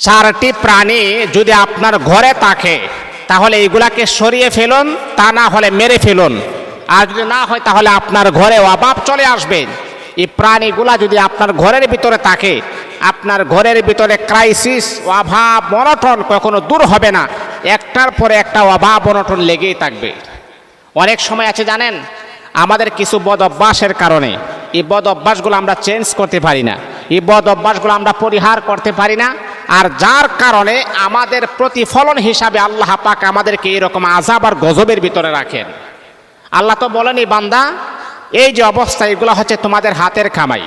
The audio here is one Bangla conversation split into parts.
চারটি প্রাণী যদি আপনার ঘরে থাকে তাহলে এইগুলাকে সরিয়ে ফেলুন, তা না হলে মেরে ফেলুন। আর যদি না হয় তাহলে আপনার ঘরে অভাব চলে আসবে। এই প্রাণীগুলা যদি আপনার ঘরের ভিতরে থাকে, আপনার ঘরের ভিতরে ক্রাইসিস, অভাব, অনটন কখনো দূর হবে না। একটার পরে একটা অভাব অনটন লেগেই থাকবে। অনেক সময় আছে জানেন, আমাদের কিছু বদ অভ্যাসের কারণে এই বদ অভ্যাসগুলো আমরা চেঞ্জ করতে পারি না, এই বদ অভ্যাসগুলো আমরা পরিহার করতে পারি না। আর যার কারণে আমাদের প্রতিফলন হিসাবে আল্লাহ পাক আমাদেরকে এরকম আযাব আর গজবের ভিতরে রাখেন। আল্লাহ তো বলেনি, বান্দা এই যে অবস্থা, এগুলো হচ্ছে তোমাদের হাতের কামাই,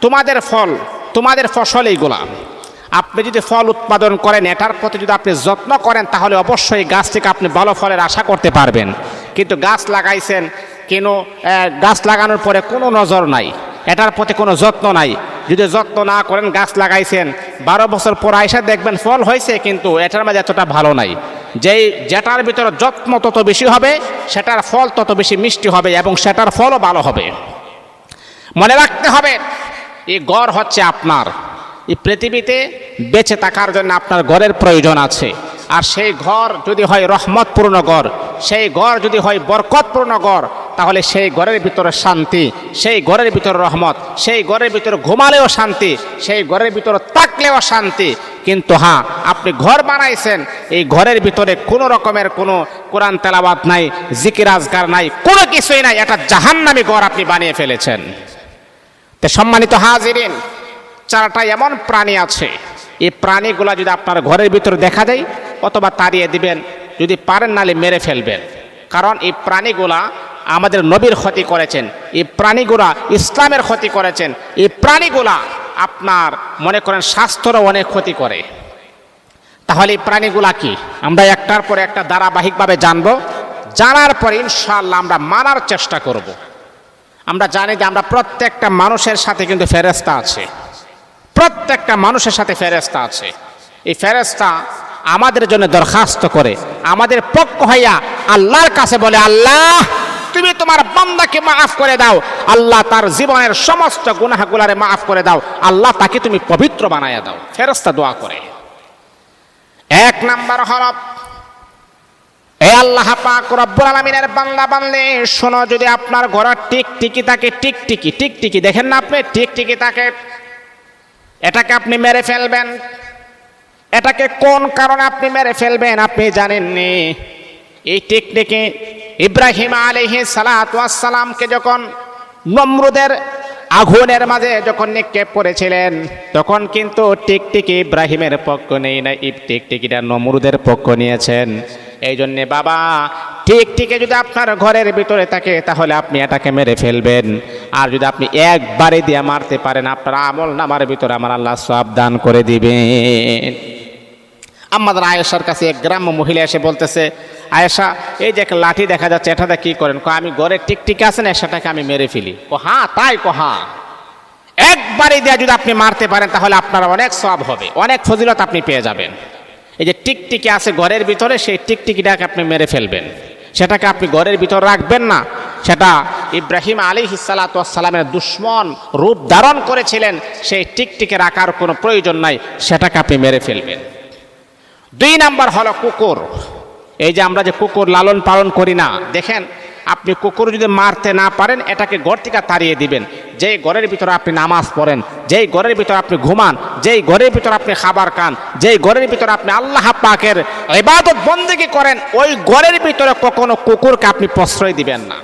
তোমাদের ফল, তোমাদের ফসল এইগুলা। আপনি যদি ফল উৎপাদন করেন, এটার প্রতি যদি আপনি যত্ন করেন, তাহলে অবশ্যই গাছ থেকে আপনি ভালো ফলের আশা করতে পারবেন। কিন্তু গাছ লাগাইছেন, গাছ লাগানোর পরে কোনো নজর নাই, এটার প্রতি কোনো যত্ন নাই। যদি যত্ন না করেন, গাছ লাগাইছেন, 12 বছর পর আইসা দেখবেন ফল হয়েছে, কিন্তু এটার মাঝে এতটা ভালো নাই। যেটার ভিতরে যত্ন তত বেশি হবে, সেটার ফল তত বেশি মিষ্টি হবে এবং সেটার ফলও ভালো হবে। মনে রাখতে হবে, এই ঘর হচ্ছে আপনার। এই পৃথিবীতে বেঁচে থাকার জন্য আপনার ঘরের প্রয়োজন আছে। আর সেই ঘর যদি হয় রহমতপূর্ণ ঘর, সেই ঘর যদি হয় বরকতপূর্ণ ঘর, তাহলে সেই ঘরের ভিতরে শান্তি, সেই ঘরের ভিতরে রহমত, সেই ঘরের ভিতরে ঘুমালেও শান্তি, সেই ঘরের ভিতরে থাকলেও শান্তি। কিন্তু হ্যাঁ, আপনি ঘর বানাইছেন, এই ঘরের ভিতরে কোনো রকমের কোনো কোরআন তেলাওয়াত নাই, জিকির আজকার নাই, কোনো কিছুই নাই, এটা জাহান্নামী ঘর আপনি বানিয়ে ফেলেছেন। তো সম্মানিত হাজিরিন, চারটা এমন প্রাণী আছে, এই প্রাণীগুলা যদি আপনার ঘরের ভিতরে দেখা যায়, অথবা তাড়িয়ে দিবেন, যদি পারেন নালে মেরে ফেলবেন। কারণ এই প্রাণীগুলা আমাদের নবীর ক্ষতি করেছেন, এই প্রাণীগুলা ইসলামের ক্ষতি করেছেন, এই প্রাণীগুলা আপনার মনে করেন স্বাস্থ্যরও অনেক ক্ষতি করে। তাহলে এই প্রাণীগুলা কি, আমরা একটার পর একটা ধারাবাহিকভাবে জানবো। জানার পরে ইনশাআল্লাহ আমরা মানার চেষ্টা করব। আমরা জানি যে আমরা প্রত্যেকটা মানুষের সাথে কিন্তু ফেরেশতা আছে, প্রত্যেকটা মানুষের সাথে ফেরেশতা আছে। এই ফেরেশতা আমাদের জন্য দরখাস্ত করে, আমাদের পক্ষ হইয়া আল্লাহর কাছে বলে, আল্লাহ তুমি তোমার বান্দাকে মাফ করে দাও, আল্লাহ তার জীবনের সমস্ত গুনাহগুলারে মাফ করে দাও, আল্লাহ তাকে তুমি পবিত্র বানায়া দাও। ফেরেশতা দোয়া করে। এক নাম্বার হল, এ আল্লাহ পাক রব্বুল আলামিনের বান্দা বান্দে শোনো, যদি আপনার ঘরে টিকটিকি থাকে, টিকটিকি দেখেন না আপনি, টিকটিকি থাকে, এটাকে আপনি মেরে ফেলবেন। এটাকে কোন কারণে আপনি মেরে ফেলবেন আপনি জানেননি। এই টিকটিকি ইব্রাহিম আলাইহিস সালাতু ওয়াস সালামকে যখন নমরুদের আগুনের মাঝে যখন নিক্ষেপ করেছিলেন, তখন কিন্তু টিকটিকি ইব্রাহিমের পক্ষ নেই না, এই টিকটিকিটা নমরুদের পক্ষ নিয়েছেন। এই জন্যে বাবা, টিকটিকি যদি আপনার ঘরের ভিতরে থাকে, তাহলে আপনি এটাকে মেরে ফেলবেন। আর যদি আপনি একবারে দিয়ে মারতে পারেন, আপনার আমল নামার ভিতরে আমার আল্লাহ সওয়াব দান করে দিবেন। আমাদের আয়েশার কাছে এক গ্রাম্য মহিলা এসে বলতেছে, আয়েশা, এই যে একটা লাঠি দেখা যাচ্ছে, এটাতে কি করেন? আমি ঘরে টিকটিকি আছে না, সেটাকে আমি মেরে ফেলি। হ্যাঁ তাই? হ্যাঁ, একবারে দিয়ে যদি আপনি মারতে পারেন, তাহলে আপনার অনেক সওয়াব হবে, অনেক ফজিলত আপনি পেয়ে যাবেন। এই যে টিকটিকি আছে ঘরের ভিতরে, সেই টিকটিকিটাকে আপনি মেরে ফেলবেন, সেটাকে আপনি ঘরের ভিতরে রাখবেন না। সেটা ইব্রাহিম আলাইহিস সালাতু ওয়াস সালামের দুশমন রূপ ধারণ করেছিলেন, সেই টিকটিকি রাখার কোনো প্রয়োজন নাই, সেটাকে আপনি মেরে ফেলবেন। 2 নাম্বার হলো কুকুর। এই যে আমরা যে কুকুর লালন পালন করি না, দেখেন আপনি কুকুর যদি মারতে না পারেন, এটাকে ঘর থেকে তাড়িয়ে দিবেন। যেই ঘরের ভিতরে আপনি নামাজ পড়েন, যেই ঘরের ভিতরে আপনি ঘুমান, যেই ঘরের ভিতরে আপনি খাবার খান, যেই ঘরের ভিতরে আপনি আল্লাহ পাকের ইবাদত বন্দেগী করেন, ওই ঘরের ভিতরে কখনো কুকুরকে আপনি প্রশ্রয় দিবেন না।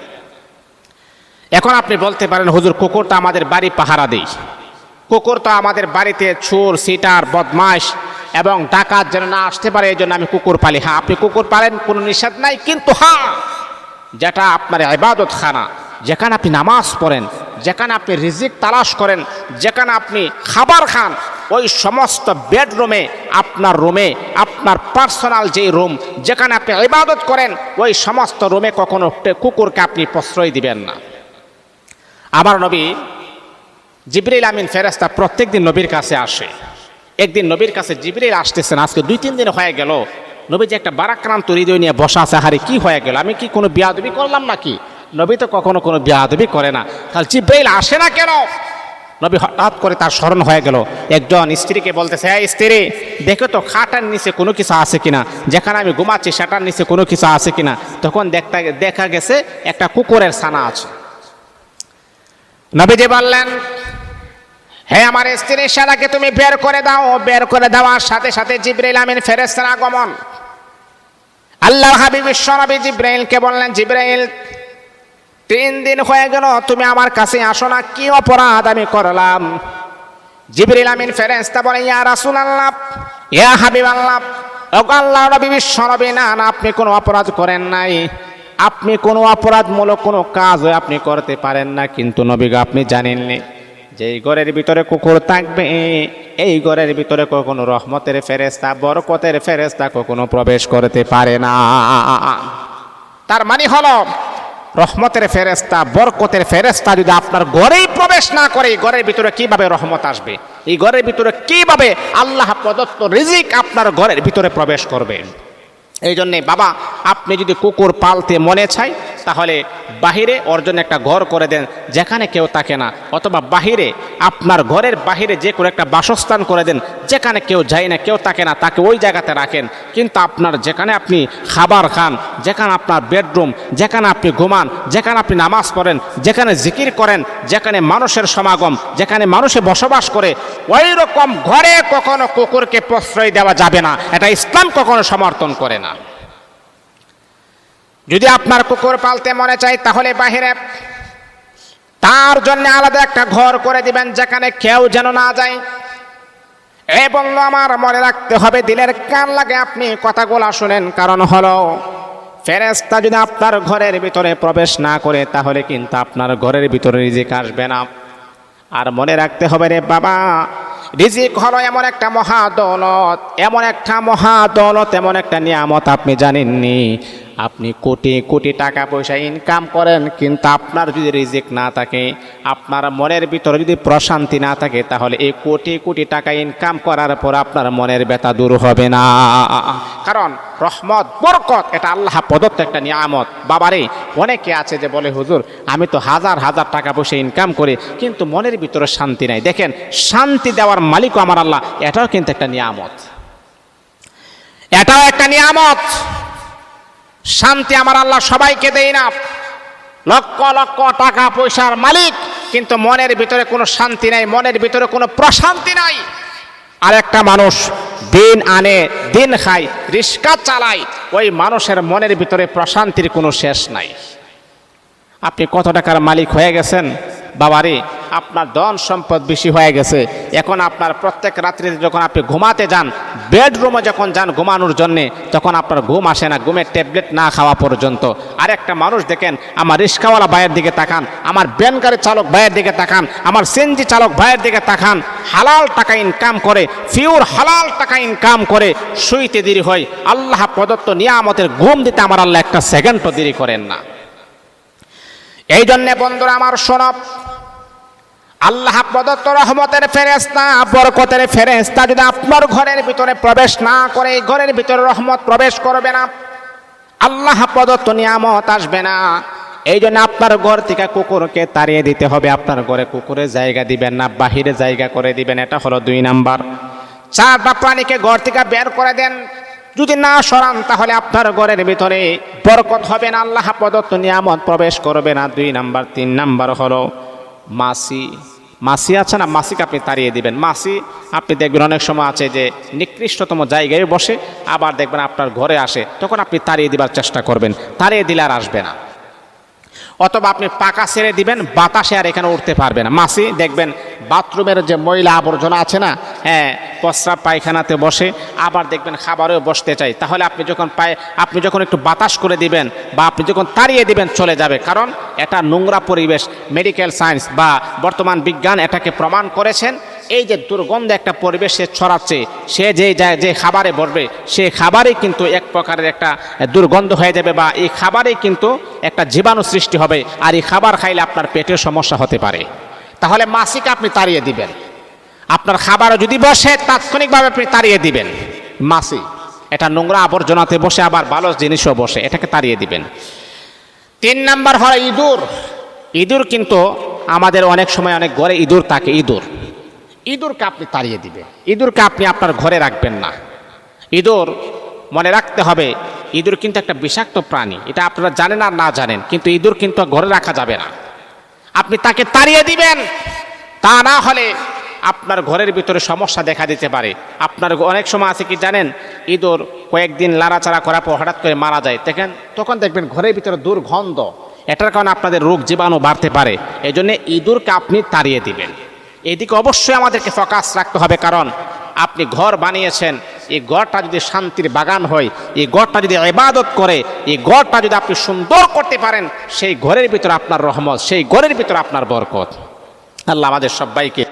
এখন আপনি বলতে পারেন, হুজুর কুকুর তো আমাদের বাড়ি পাহারা দেই, কুকুর তো আমাদের বাড়িতে চোর, সিটার, বদমাশ এবং ডাকাত যেন না আসতে পারে, এই জন্য আমি কুকুর পালি। হ্যাঁ, আপনি কুকুর পালেন, কোনো নিষেধ নাই, কিন্তু হ্যাঁ, যেটা আপনার ইবাদত খানা, যেখানে আপনি নামাজ পড়েন, যেখানে আপনি রিজিক তালাশ করেন, যেখানে আপনি খাবার খান, ওই সমস্ত বেডরুমে, আপনার রুমে, আপনার পার্সোনাল যেই রুম, যেখানে আপনি ইবাদত করেন, ওই সমস্ত রুমে কখনো কুকুরকে আপনি প্রশ্রয় দিবেন না। আমার নবী জিবরিল আমিন ফেরেশতা প্রত্যেকদিন নবীর কাছে আসে। একদিন নবীর কাছে জিবরিল আসতেছেন, আজকে 2-3 দিন হয়ে গেল। নবী যে একটা বারাক্রান্ত হৃদয় নিয়ে বসা আছে, হারে কি হয়ে গেল, আমি কি কোনো বিয়াদবি করলাম নাকি? নবী তো কখনো কোনো বিয়াদবি করে না, তাহলে জিবরিল আসে না কেন? নবী হঠাৎ করে তার স্মরণ হয়ে গেল, একজন স্ত্রীকে বলতেছে, হ্যাঁ স্ত্রী, দেখো তো খাটার নিচে কোনো কিছু আছে কিনা, যেখানে আমি ঘুমাচ্ছি সেটার নিচে কোনো কিছু আছে কিনা। তখন দেখা গেছে একটা কুকুরের ছানা আছে। নবীজি বললেন, হে আমার স্ত্রী, সেটাকে তুমি বের করে দাও। বের করে দেওয়ার সাথে সাথে জিবরাইল আমিন ফেরেশতার আগমন। আল্লাহর হাবিব বিশ্বনবী জিবরাইলকে বললেন, জিবরাইল, 3 দিন হয়ে গেল তুমি আমার কাছে আসো না, কি অপরাধ আমি করলাম? জিবরাইল আমিন ফেরেশতা বলেন, ইয়া রাসূলুল্লাহ, ইয়া হাবিবাল্লাহ, ওগো আল্লাহর নবী বিশ্বনবী, না না, আপনি কোনো অপরাধ করেন নাই, আপনি কোনো অপরাধমূলক কোনো কাজ আপনি করতে পারেন না। কিন্তু নবী গো, আপনি জানেননি যে এই ঘরের ভিতরে কুকুর থাকবে, এই ঘরের ভিতরে কখনো রহমতের ফেরেশতা, বরকতের ফেরেশতা কখনো প্রবেশ করতে পারে না। তার মানে হলো, রহমতের ফেরেশতা, বরকতের ফেরেশতা যদি আপনার ঘরেই প্রবেশ না করে, এই ঘরের ভিতরে কিভাবে রহমত আসবে? এই ঘরের ভিতরে কিভাবে আল্লাহ প্রদত্ত রিজিক আপনার ঘরের ভিতরে প্রবেশ করবে? এই জন্যে বাবা, আপনি যদি কুকুর পালতে মনে চায়, তাহলে বাহিরে ওর জন্য একটা ঘর করে দেন যেখানে কেউ থাকে না, অথবা বাহিরে, আপনার ঘরের বাহিরে যে কোনো একটা বাসস্থান করে দেন যেখানে কেউ যায় না, কেউ থাকে না, তাকে ওই জায়গাতে রাখেন। কিন্তু আপনার যেখানে আপনি খাবার খান, যেখানে আপনার বেডরুম, যেখানে আপনি ঘুমান, যেখানে আপনি নামাজ পড়েন, যেখানে জিকির করেন, যেখানে মানুষের সমাগম, যেখানে মানুষে বসবাস করে, ওই রকম ঘরে কখনো কুকুরকে প্রশ্রয় দেওয়া যাবে না। এটা ইসলাম কখনো সমর্থন করে না। যদি আপনার কুকুর পালতে মনে চায়, তাহলে বাহিরে তার জন্য আলাদা একটা ঘর করে দিবেন যেখানে কেউ যেন না যায়। এবং আমার মনে রাখতে হবে, দিলের কান লাগে আপনি কথাগুলা শুনেন, কারণ হলো ফেরেশতা যদি আপনার ঘরের ভিতরে প্রবেশ না করে, তাহলে কিন্তু আপনার ঘরের ভিতরে রিজিক আসবে না। আর মনে রাখতে হবে রে বাবা, রিজিক হলো এমন একটা মহাদৌলত, এমন একটা মহাদৌলত, এমন একটা নিয়ামত, আপনি জানেননি। আপনি কোটি কোটি টাকা পয়সা ইনকাম করেন, কিন্তু আপনার যদি রিজিক না থাকে, আপনার মনের ভিতরে যদি প্রশান্তি না থাকে, তাহলে এই কোটি কোটি টাকা ইনকাম করার পর আপনার মনের ব্যথা দূর হবে না। কারণ রহমত, বরকত এটা আল্লাহ প্রদত্ত একটা নিয়ামত। বাবারে, অনেকে আছে যে বলে, হুজুর আমি তো হাজার হাজার টাকা পয়সা ইনকাম করি, কিন্তু মনের ভিতরে শান্তি নাই। দেখেন, শান্তি দেওয়ার মালিকও আমার আল্লাহ, এটাও কিন্তু একটা নিয়ামত, এটাও একটা নিয়ামত। শান্তি আমার আল্লাহ সবাইকে দেয় না। লক্ষ লক্ষ টাকা পয়সার মালিক, কিন্তু মনের ভিতরে কোনো শান্তি নাই, মনের ভিতরে কোনো প্রশান্তি নাই। আর একটা মানুষ দিন আনে দিন খায়, রিক্সা চালায়, ওই মানুষের মনের ভিতরে প্রশান্তির কোনো শেষ নাই। আপনি কত টাকার মালিক হয়ে গেছেন বাবারে, আপনার ধন সম্পদ বেশি হয়ে গেছে, এখন আপনার প্রত্যেক রাত্রিতে যখন আপনি ঘুমাতে যান, বেডরুমে যখন যান ঘুমানোর জন্যে, তখন আপনার ঘুম আসে না, ঘুমের ট্যাবলেট না খাওয়া পর্যন্ত। আর একটা মানুষ দেখেন, আমার রিক্সাওয়ালা ভাইয়ের দিকে তাকান, আমার ভ্যান গাড়ি চালক ভাইয়ের দিকে তাকান, আমার সিএনজি চালক ভাইয়ের দিকে তাকান, হালাল টাকা ইনকাম করে, পিওর হালাল টাকা ইনকাম করে, শুইতে দেরি হয়, আল্লাহ প্রদত্ত নিয়ামতের ঘুম দিতে আমার আল্লাহ একটা সেকেন্ডও দেরি করেন না। এই জন্যে বন্ধুরা আমার শোনো, আল্লাহ প্রদত্ত রহমতের ফেরেশতা, বরকতের ফেরেশতা যদি আপনার ঘরের ভিতরে প্রবেশ না করে, ঘরের ভিতরে রহমত প্রবেশ করবে না, আল্লাহ প্রদত্ত নিয়ামত আসবে না। এই জন্য আপনার ঘর থেকে কুকুরকে তাড়িয়ে দিতে হবে। আপনার ঘরে কুকুরের জায়গা দিবেন না, বাহিরে জায়গা করে দিবেন। এটা হলো 2 নাম্বার। 4 প্রাণীকে ঘর থেকে বের করে দেন, যদি না সরান তাহলে আপনার ঘরের ভিতরে বরকত হবে না, আল্লাহ প্রদত্ত নিয়ামত প্রবেশ করবে না। 2 নাম্বার। 3 নাম্বার হলো মাছি। মাছি আছে না, মাছিকে আপনি তাড়িয়ে দিবেন। মাছি আপনি দেখবেন অনেক সময় আছে যে নিকৃষ্টতম জায়গায় বসে, আবার দেখবেন আপনার ঘরে আসে, তখন আপনি তাড়িয়ে দিবার চেষ্টা করবেন, তাড়িয়ে দিলে আর আসবে না। অথবা আপনি পাকা ছেড়ে দিবেন, বাতাসে আর এখানে উঠতে পারবে না। মাছি দেখবেন বাথরুমের যে ময়লা আবর্জনা আছে না, হ্যাঁ, প্রস্রাব পায়খানাতে বসে, আবার দেখবেন খাবারেও বসতে চাই। তাহলে আপনি যখন একটু বাতাস করে দিবেন বা আপনি যখন তাড়িয়ে দিবেন, চলে যাবে। কারণ এটা নোংরা পরিবেশ। মেডিকেল সায়েন্স বা বর্তমান বিজ্ঞান এটাকে প্রমাণ করেছেন। এই যে দুর্গন্ধ একটা পরিবেশে ছড়াচ্ছে, সে যে খাবারে বসবে, সেই খাবারেই কিন্তু এক প্রকারের একটা দুর্গন্ধ হয়ে যাবে, বা এই খাবারেই কিন্তু একটা জীবাণু সৃষ্টি হবে, আর এই খাবার খাইলে আপনার পেটের সমস্যা হতে পারে। তাহলে মাছিকে আপনি তাড়িয়ে দিবেন। আপনার খাবারও যদি বসে, তাৎক্ষণিকভাবে আপনি তাড়িয়ে দিবেন মাছি। এটা নোংরা আবর্জনাতে বসে, আবার ভালো জিনিসও বসে, এটাকে তাড়িয়ে দিবেন। 3 নাম্বার হলো ইঁদুর। ইঁদুর কিন্তু আমাদের অনেক সময় অনেক ঘরে ইঁদুর থাকে, ইঁদুরকে আপনি তাড়িয়ে দিবেন। ইঁদুরকে আপনি আপনার ঘরে রাখবেন না। ইঁদুর মনে রাখতে হবে, ইঁদুর কিন্তু একটা বিষাক্ত প্রাণী, এটা আপনারা জানেন আর না জানেন, কিন্তু ইঁদুর কিন্তু ঘরে রাখা যাবে না। আপনি তাকে তাড়িয়ে দিবেন, তা না হলে আপনার ঘরের ভিতরে সমস্যা দেখা দিতে পারে। আপনার অনেক সময় আছে কি জানেন, ইঁদুর কয়েকদিন লাড়াচাড়া করার পর হঠাৎ করে মারা যায়, তখন দেখবেন ঘরের ভিতরে দুর্গন্ধ, এটার কারণে আপনাদের রোগ জীবাণু বাড়তে পারে। এই জন্য ইঁদুরকে আপনি তাড়িয়ে দিবেন। এদিকে অবশ্যই আমাদেরকে ফোকাস রাখতে হবে, কারণ আপনি ঘর বানিয়েছেন, এই ঘরটা যদি শান্তির বাগান হয়, এই ঘরটা যদি ইবাদত করে, এই ঘরটা যদি আপনি সুন্দর করতে পারেন, সেই ঘরের ভিতরে আপনার রহমত, সেই ঘরের ভিতরে আপনার বরকত। আল্লাহ আমাদের সবাইকে